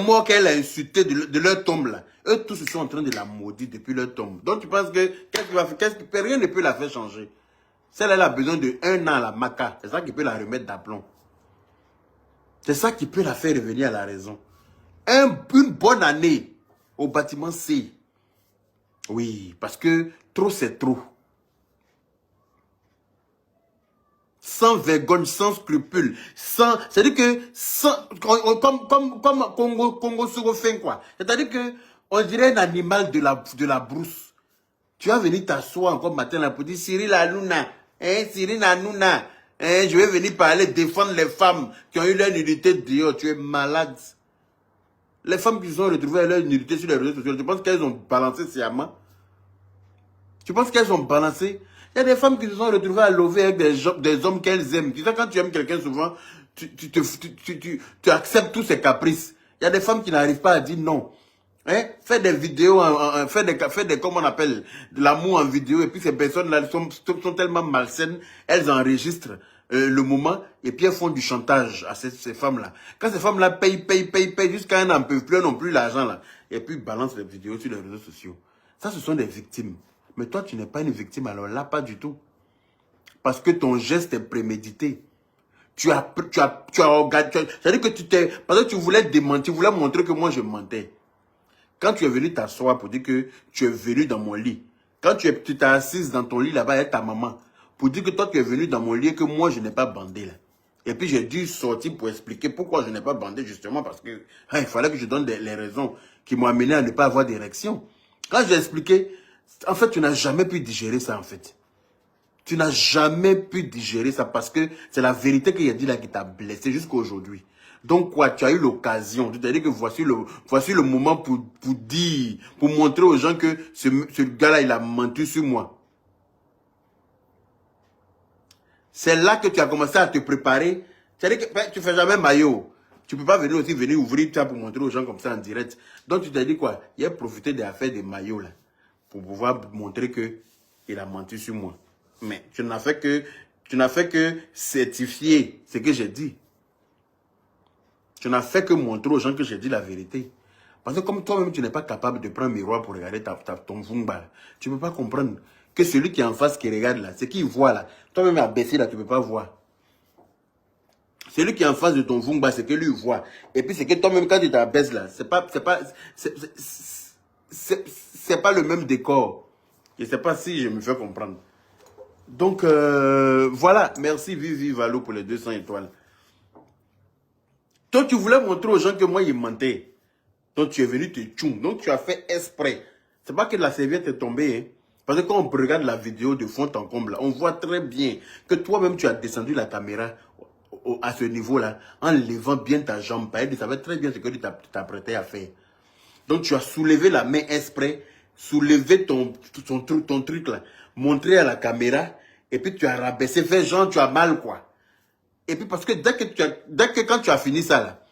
morts qu'elle a insultés de leur tombe là, eux tous sont en train de la maudire depuis leur tombe. Donc tu penses que rien ne peut la faire changer. Celle-là, elle a besoin de 1 an à la maca. C'est ça qui peut la remettre d'aplomb. C'est ça qui peut la faire revenir à la raison. Une bonne année au bâtiment C. Oui, parce que trop c'est trop. Sans vergogne, sans scrupule, sans... C'est-à-dire que... comme Congo Sourofin, quoi. C'est-à-dire que on dirait un animal de la brousse. Tu vas venir t'asseoir encore matin là pour dire Cyril Hanouna, hein, Cyril Hanouna, hein, je vais venir parler, défendre les femmes qui ont eu leur nudité dehors. Tu es malade. Les femmes qui se sont retrouvées à leur nudité sur les réseaux sociaux, tu penses qu'elles ont balancé sciemment? Tu penses qu'elles ont balancé? Il y a des femmes qui se sont retrouvées à lever avec des hommes qu'elles aiment. Tu sais, quand tu aimes quelqu'un, souvent, tu acceptes tous ses caprices. Il y a des femmes qui n'arrivent pas à dire non. Hein? Fais des vidéos, fais des, comment on appelle, de l'amour en vidéo, et puis ces personnes-là sont tellement malsaines, elles enregistrent le moment, et puis elles font du chantage à ces femmes-là. Quand ces femmes-là payent, jusqu'à elles n'en peuvent plus, elles n'ont plus l'argent là, et puis balancent les vidéos sur les réseaux sociaux. Ça, ce sont des victimes. Mais toi, tu n'es pas une victime, alors là, pas du tout. Parce que ton geste est prémédité. C'est-à-dire que parce que tu voulais démentir, tu voulais montrer que moi, je mentais. Quand tu es venu t'asseoir pour dire que tu es venu dans mon lit, quand tu t'es assise dans ton lit là-bas avec ta maman, pour dire que toi, tu es venu dans mon lit et que moi, je n'ai pas bandé là. Et puis, j'ai dû sortir pour expliquer pourquoi je n'ai pas bandé, justement, parce que il fallait que je donne les raisons qui m'ont amené à ne pas avoir d'érection. Quand j'ai expliqué, en fait, tu n'as jamais pu digérer ça, en fait. Tu n'as jamais pu digérer ça parce que c'est la vérité qu'il a dit là qui t'a blessé jusqu'à aujourd'hui. Donc quoi, tu as eu l'occasion, tu t'as dit que voici le moment pour dire, pour montrer aux gens que ce gars-là, il a menti sur moi. C'est là que tu as commencé à te préparer. C'est-à-dire que tu ne fais jamais maillot. Tu ne peux pas venir ouvrir ça pour montrer aux gens comme ça en direct. Donc tu t'as dit quoi? Il a profité des affaires des maillots là pour pouvoir montrer qu'il a menti sur moi. Mais tu n'as fait que certifier ce que j'ai dit. Tu n'as fait que montrer aux gens que j'ai dit la vérité. Parce que comme toi-même, tu n'es pas capable de prendre un miroir pour regarder ton vumba, tu ne peux pas comprendre que celui qui est en face qui regarde là, ce qu'il voit là, toi-même abaissé là, tu ne peux pas voir. Celui qui est en face de ton vumba, c'est que lui voit. Et puis c'est que toi-même, quand tu t'abaisses là, c'est pas le même décor. Je ne sais pas si je me fais comprendre. Donc, voilà. Merci Vivi Valo pour les 200 étoiles. Toi, tu voulais montrer aux gens que moi, il mentait. Donc, tu es venu te tchoum. Donc, tu as fait exprès. C'est pas que la serviette est tombée. Hein. Parce que quand on regarde la vidéo de fond en comble, on voit très bien que toi-même, tu as descendu la caméra à ce niveau-là en levant bien ta jambe. Tu savais très bien ce que tu t'apprêtais à faire. Donc, tu as soulevé la main exprès, soulevé ton truc là, montré à la caméra, et puis tu as rabaissé, fait genre, tu as mal, quoi. Et puis, parce que dès que quand tu as fini ça, là,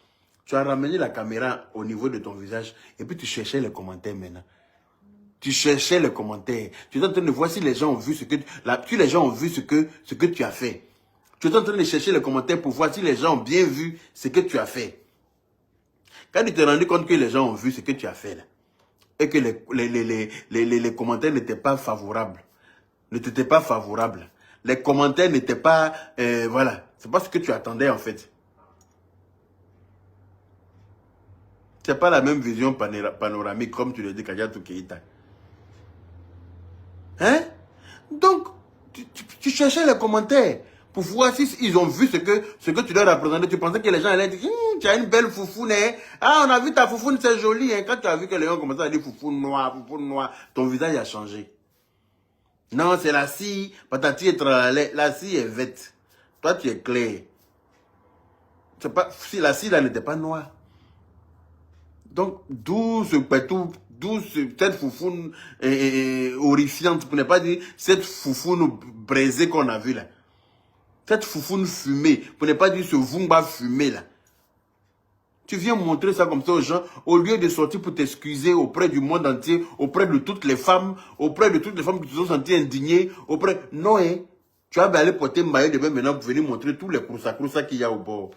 tu as ramené la caméra au niveau de ton visage, et puis tu cherchais les commentaires maintenant. Tu cherchais les commentaires. Tu es en train de voir si les gens ont vu ce que tu as fait. Tu es en train de chercher les commentaires pour voir si les gens ont bien vu ce que tu as fait. Quand tu t'es rendu compte que les gens ont vu ce que tu as fait, là, et que les commentaires n'étaient pas favorables, les commentaires n'étaient pas, voilà, c'est pas ce que tu attendais en fait. C'est pas la même vision panoramique comme tu le dis Kadiatou Keïta. Hein? Donc, tu cherchais les commentaires pour voir si ils ont vu ce que tu leur as présenté. Tu pensais que les gens allaient dire, tu as une belle foufoune, hein? Ah, on a vu ta foufoune, c'est joli, hein? Quand tu as vu que les gens commençaient à dire foufoune noire, ton visage a changé. Non, c'est la scie, patati et tralala, la scie est verte. Toi, tu es clair. Si la scie là n'était pas noire. Donc, d'où cette foufoune horrifiante, pour ne pas dire cette foufoune braisée qu'on a vue là. Cette foufoune fumée, pour ne pas dire ce vumba fumé là. Tu viens montrer ça comme ça aux gens, au lieu de sortir pour t'excuser auprès du monde entier, auprès de toutes les femmes qui se sont senties indignées, Non, hein. Tu vas aller porter maillot de bain maintenant pour venir montrer tous les croussa qu'il y a au bord.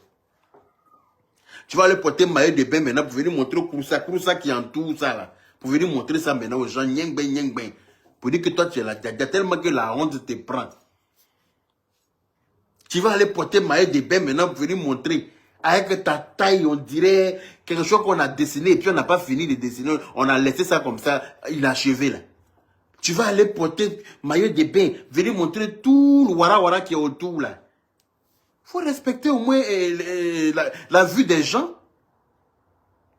Tu vas aller porter maillot de bain maintenant pour venir montrer Kouroussa qui entoure ça là. Pour venir montrer ça maintenant aux gens, nyeng ben. Pour dire que toi tu es là, tellement que la honte te prend. Tu vas aller porter maillot de bain maintenant pour venir montrer. Avec ta taille, on dirait quelque chose qu'on a dessiné et puis on n'a pas fini de dessiner. On a laissé ça comme ça, inachevé là. Tu vas aller porter maillot de bain, venir montrer tout le wara qui est autour là. Faut respecter au moins la vue des gens.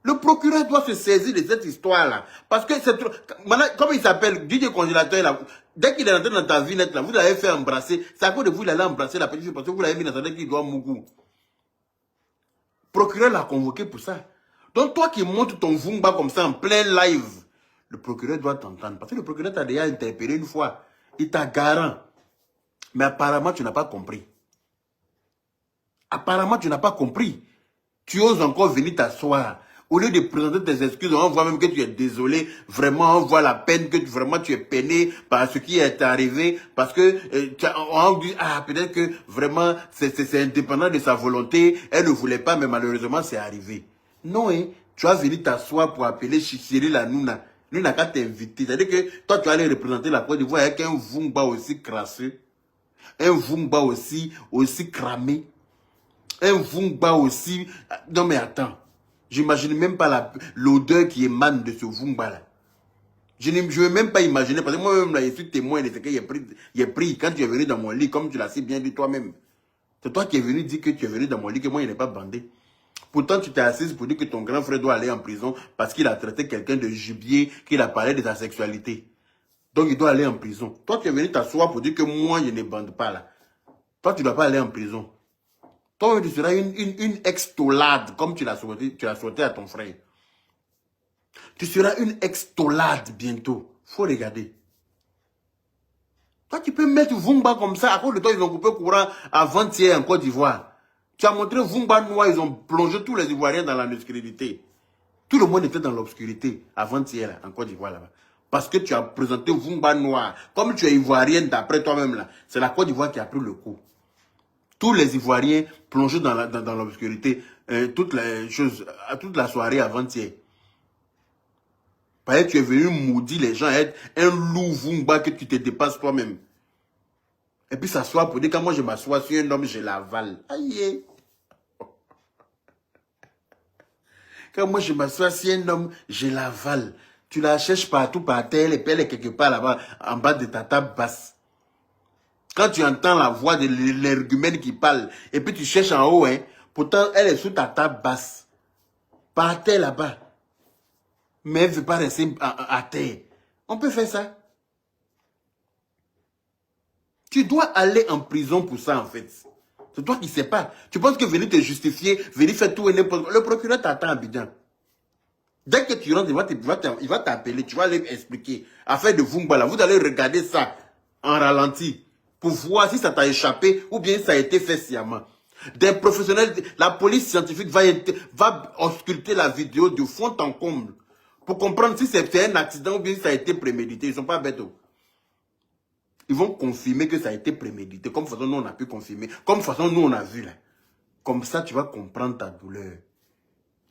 Le procureur doit se saisir de cette histoire-là. Parce que c'est trop... Maintenant, comme il s'appelle, Didier Congélateur, là, dès qu'il est rentré dans ta vie nette, là, vous l'avez fait embrasser. C'est à cause de vous, il allait embrasser la petite fille parce que vous l'avez mis dans sa tête qu'il doit mourir. Procureur l'a convoqué pour ça. Donc toi qui montes ton Vumba comme ça en plein live, le procureur doit t'entendre. Parce que le procureur t'a déjà interpellé une fois. Il t'a garant. Mais apparemment, tu n'as pas compris. Apparemment, tu n'as pas compris. Tu oses encore venir t'asseoir. Au lieu de présenter tes excuses, on voit même que tu es désolé. Vraiment, on voit la peine que vraiment tu es peiné par ce qui est arrivé. Parce que, on dit, ah, peut-être que vraiment, c'est indépendant de sa volonté. Elle ne voulait pas, mais malheureusement, c'est arrivé. Non, hein. Tu vas venir t'asseoir pour appeler Cyril Hanouna. Nous, n'a qu'à t'inviter. C'est-à-dire que toi, tu vas aller représenter la Côte d'Ivoire avec un Vumba aussi crasseux. Un Vumba aussi cramé. Un Vumba aussi... Non mais attends. J'imagine même pas l'odeur qui émane de ce Vumba là. Je ne veux même pas imaginer. Parce que moi-même là, je suis témoin de ce qu'il a pris quand tu es venu dans mon lit, comme tu l'as si bien dit toi-même. C'est toi qui es venu dire que tu es venu dans mon lit, que moi il n'est pas bandé. Pourtant tu t'es assise pour dire que ton grand frère doit aller en prison parce qu'il a traité quelqu'un de gibier, qu'il a parlé de sa sexualité. Donc il doit aller en prison. Toi tu es venu t'asseoir pour dire que moi je ne bande pas là. Toi tu ne dois pas aller en prison. Toi, tu seras une extolade, comme tu l'as souhaité à ton frère. Tu seras une extolade bientôt. Faut regarder. Toi, tu peux mettre Vumba comme ça. À cause de toi, ils ont coupé courant avant-hier en Côte d'Ivoire. Tu as montré Vumba noir, ils ont plongé tous les Ivoiriens dans l'obscurité. Tout le monde était dans l'obscurité avant-hier en Côte d'Ivoire là-bas. Parce que tu as présenté Vumba noir. Comme tu es Ivoirienne d'après toi-même là, c'est la Côte d'Ivoire qui a pris le coup. Tous les Ivoiriens plongés dans l'obscurité, toute la soirée avant-hier. Parce que tu es venu maudire les gens, être un loup Vumba que tu te dépasses toi-même. Et puis s'asseoir pour dire quand moi je m'assois sur un homme, je l'avale. Aïe. Quand moi je m'assois sur un homme, je l'avale. Tu la cherches partout par terre, et puis elle est quelque part là-bas, en bas de ta table basse. Quand tu entends la voix de l'érgumène qui parle, et puis tu cherches en haut, hein, pourtant elle est sous ta table basse. Par terre là-bas. Mais elle ne veut pas rester à terre. On peut faire ça. Tu dois aller en prison pour ça, en fait. C'est toi qui ne sais pas. Tu penses que venir te justifier, venir faire tout et n'importe quoi. Le procureur t'attend à Abidjan. Dès que tu rentres, il va t'appeler, tu vas aller expliquer. Affaire de Vumba, là, vous allez regarder ça en ralenti. Pour voir si ça t'a échappé ou bien ça a été fait sciemment. Des professionnels, la police scientifique va ausculter la vidéo de fond en comble pour comprendre si c'est un accident ou bien si ça a été prémédité. Ils ne sont pas bêtes. Ils vont confirmer que ça a été prémédité. Comme façon nous on a pu confirmer. Comme façon nous on a vu là. Comme ça tu vas comprendre ta douleur.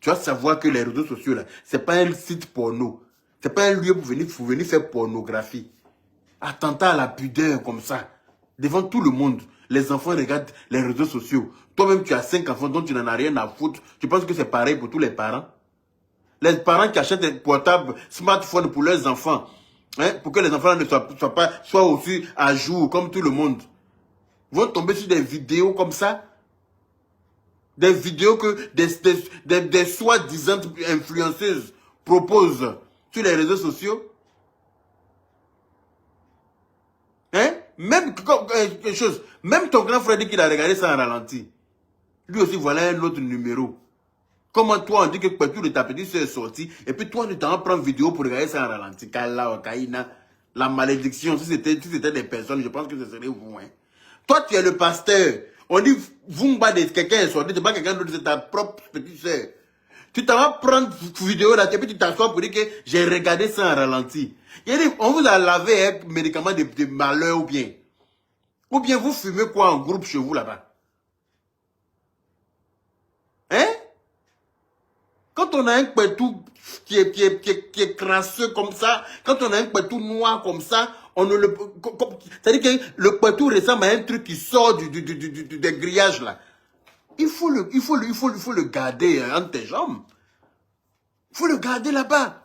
Tu vas savoir que les réseaux sociaux là, c'est pas un site porno. C'est pas un lieu pour venir faire pornographie. Attentat à la pudeur comme ça. Devant tout le monde, les enfants regardent les réseaux sociaux. Toi-même, tu as 5 enfants dont tu n'en as rien à foutre. Tu penses que c'est pareil pour tous les parents? Les parents qui achètent des portables, smartphones pour leurs enfants, hein, pour que les enfants ne soient aussi à jour comme tout le monde, vont tomber sur des vidéos comme ça. Des vidéos que des soi-disant influenceuses proposent sur les réseaux sociaux. Hein? Même quelque chose. Même ton grand frère dit qu'il a regardé ça en ralenti. Lui aussi, voilà un autre numéro. Comment toi, on dit que tout de ta petite soeur est sorti, et puis toi, tu t'en prends vidéo pour regarder ça en ralenti. Kala, Kaina, la malédiction, si c'était des personnes, je pense que ce serait vous. Hein. Toi, tu es le pasteur. On dit, Vumba de quelqu'un est sorti, c'est pas quelqu'un d'autre, c'est ta propre petite soeur. Tu t'en vas prendre vidéo là, et puis tu t'assois pour dire que j'ai regardé ça en ralenti. On vous a lavé un médicament de malheur ou bien. Ou bien vous fumez quoi en groupe chez vous là-bas? Hein? Quand on a un pétou qui est crasseux comme ça, quand on a un pétou noir comme ça, on ne le... C'est-à-dire que le pétou ressemble à un truc qui sort des grillages là. Il faut le garder entre tes jambes. Il faut le garder là-bas.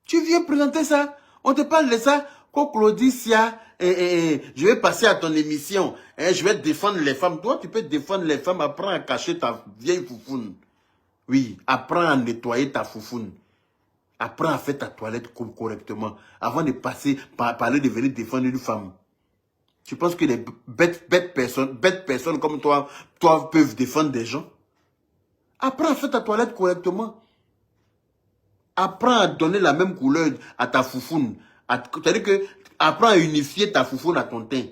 Tu viens présenter ça. On te parle de ça. Quand Claudicia, je vais passer à ton émission. Je vais défendre les femmes. Toi, tu peux défendre les femmes. Apprends à cacher ta vieille foufoune. Oui, apprends à nettoyer ta foufoune. Apprends à faire ta toilette correctement. Avant de passer, parler de venir défendre une femme. Tu penses que les bêtes personnes comme toi peuvent défendre des gens? Apprends à faire ta toilette correctement. Apprends à donner la même couleur à ta foufoune. C'est-à-dire que apprends à unifier ta foufoune à ton teint.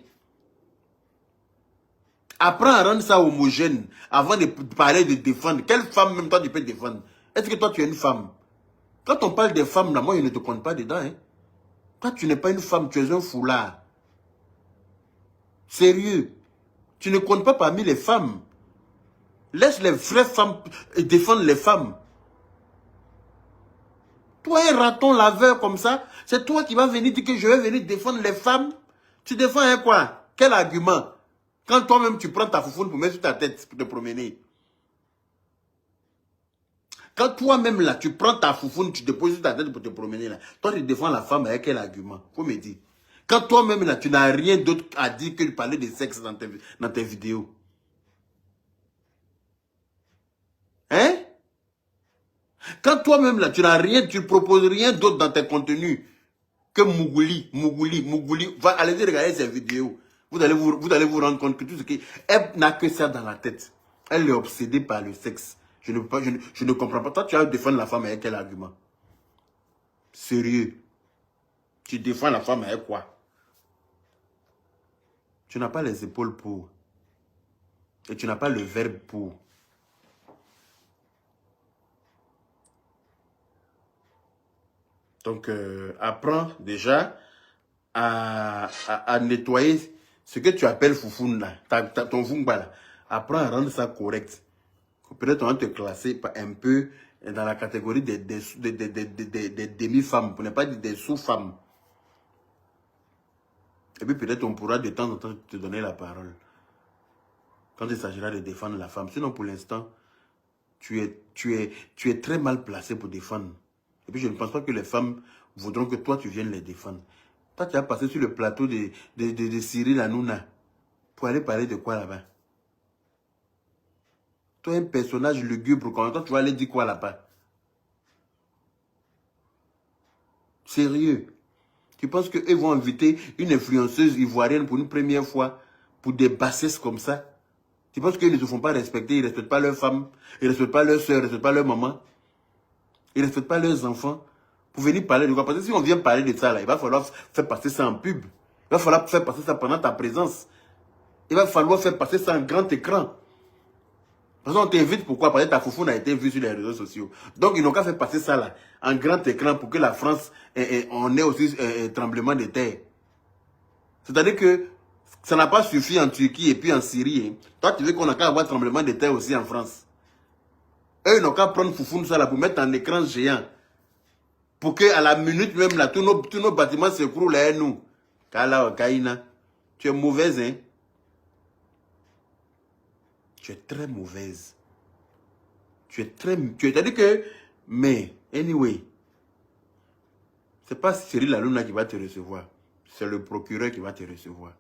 Apprends à rendre ça homogène avant de parler de défendre. Quelle femme même toi tu peux défendre? Est-ce que toi tu es une femme? Quand on parle des femmes, là, moi je ne te compte pas dedans. Hein. Toi tu n'es pas une femme, tu es un foulard. Sérieux. Tu ne comptes pas parmi les femmes. Laisse les vraies femmes défendre les femmes. Toi, un raton laveur comme ça, c'est toi qui vas venir dire que je vais venir défendre les femmes. Tu défends un quoi? Quel argument? Quand toi-même tu prends ta foufoune pour mettre sur ta tête pour te promener. Quand toi-même là, tu prends ta foufoune, tu te poses sur ta tête pour te promener là. Toi, tu défends la femme avec quel argument? Faut me dire. Quand toi-même là, tu n'as rien d'autre à dire que de parler de sexe dans tes vidéos. Hein? Quand toi-même là, tu n'as rien, tu ne proposes rien d'autre dans tes contenus que Mougouli. Allez-y regarder ces vidéos. Vous allez vous rendre compte que tout ce qui... Elle n'a que ça dans la tête. Elle est obsédée par le sexe. Je ne comprends pas. Toi, tu vas défendre la femme avec quel argument? Sérieux. Tu défends la femme avec quoi? Tu n'as pas les épaules pour. Et tu n'as pas le verbe pour. Donc, apprends déjà à nettoyer ce que tu appelles foufoune là, ton fumba là. Apprends à rendre ça correct. Peut-être on va te classer un peu dans la catégorie des demi-femmes, pour ne pas dire des sous-femmes. Et puis peut-être on pourra de temps en temps te donner la parole. Quand il s'agira de défendre la femme. Sinon pour l'instant, tu es très mal placé pour défendre. Et puis je ne pense pas que les femmes voudront que toi tu viennes les défendre. Toi tu as passé sur le plateau de Cyril Hanouna pour aller parler de quoi là-bas? Toi un personnage lugubre, quand toi tu vas aller dire quoi là-bas? Sérieux? Tu penses qu'eux vont inviter une influenceuse ivoirienne pour une première fois pour des bassesses comme ça? Tu penses qu'ils ne se font pas respecter, ils ne respectent pas leurs femmes, ils ne respectent pas leurs soeurs, ils ne respectent pas leurs mamans, ils ne respectent pas leurs enfants? Pour venir parler de quoi? Parce que si on vient parler de ça, là, il va falloir faire passer ça en pub. Il va falloir faire passer ça pendant ta présence. Il va falloir faire passer ça en grand écran. Parce qu'on t'invite, pourquoi? Parce que ta foufoune a été vue sur les réseaux sociaux. Donc, ils n'ont qu'à faire passer ça là, en grand écran pour que la France, on ait aussi tremblement de terre. C'est-à-dire que ça n'a pas suffi en Turquie et puis en Syrie. Hein. Toi, tu veux qu'on a qu'à avoir tremblement de terre aussi en France. Eux, ils n'ont qu'à prendre foufoune ça là pour mettre en écran géant. Pour qu'à la minute même là, tous nos bâtiments s'écroulent à nous. Kala, Kaina, tu es mauvaise, hein? Tu es très mauvaise. C'est-à-dire que, mais, anyway, c'est pas Cyril Hanouna qui va te recevoir. C'est le procureur qui va te recevoir.